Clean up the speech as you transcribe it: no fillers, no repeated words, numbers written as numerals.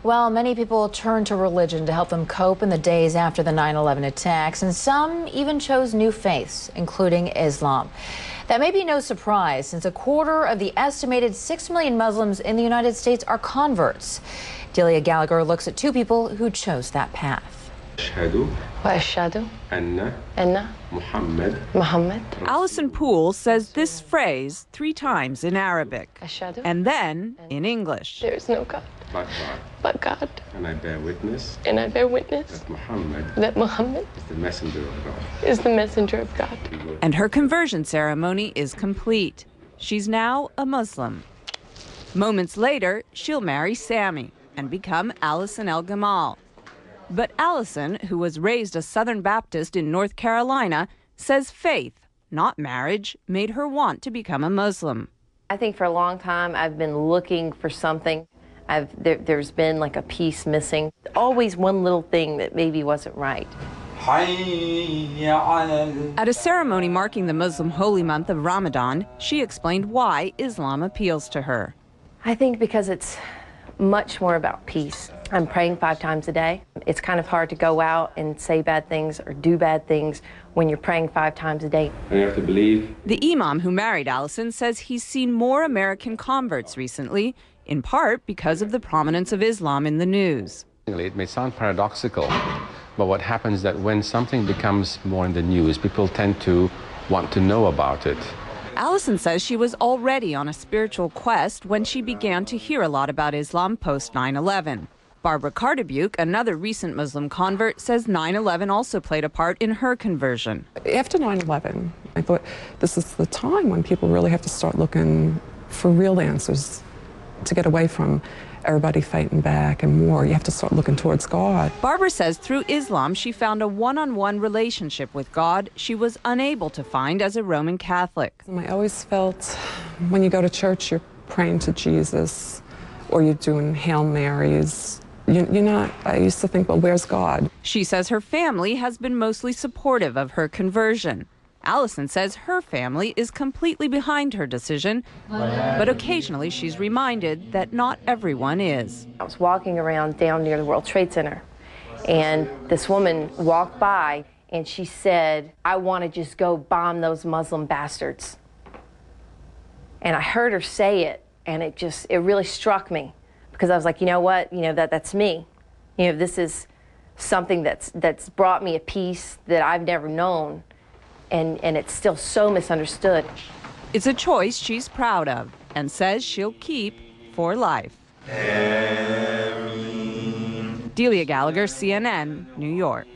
Well, many people turned to religion to help them cope in the days after the 9/11 attacks, and some even chose new faiths, including Islam. That may be no surprise, since a quarter of the estimated 6 million Muslims in the United States are converts. Delia Gallagher looks at two people who chose that path. وأشهد أن محمد. Alison Poole says this phrase 3 times in Arabic and then in English. There is no God but God. And I bear witness that Muhammad is the messenger of God. And her conversion ceremony is complete. She's now a Muslim. Moments later, she'll marry Sammy and become Alison El Gamal. But Alison, who was raised a Southern Baptist in North Carolina, says faith, not marriage, made her want to become a Muslim. I think for a long time I've been looking for something. There's been like a piece missing. Always one little thing that maybe wasn't right. At a ceremony marking the Muslim holy month of Ramadan, she explained why Islam appeals to her. I think because it's much more about peace. I'm praying 5 times a day. It's kind of hard to go out and say bad things or do bad things when you're praying 5 times a day. And you have to believe. The imam who married Alison says he's seen more American converts recently, in part because of the prominence of Islam in the news. It may sound paradoxical, but what happens is that when something becomes more in the news, people tend to want to know about it. Alison says she was already on a spiritual quest when she began to hear a lot about Islam post 9/11. Barbara Cardebuke, another recent Muslim convert, says 9/11 also played a part in her conversion. After 9/11, I thought this is the time when people really have to start looking for real answers to get away from everybody fighting back and war. You have to start looking towards God. Barbara says through Islam she found a one-on-one relationship with God she was unable to find as a Roman Catholic. I always felt when you go to church, you're praying to Jesus or you're doing Hail Marys. You're not, I used to think, well, where's God? She says her family has been mostly supportive of her conversion. Alison says her family is completely behind her decision, but occasionally she's reminded that not everyone is. I was walking around down near the World Trade Center, and this woman walked by, and she said, "I want to just go bomb those Muslim bastards." And I heard her say it, and it really struck me, because I was like, you know what, that's me. This is something that's brought me a peace that I've never known. And it's still so misunderstood. It's a choice she's proud of and says she'll keep for life. Delia Gallagher, CNN, New York.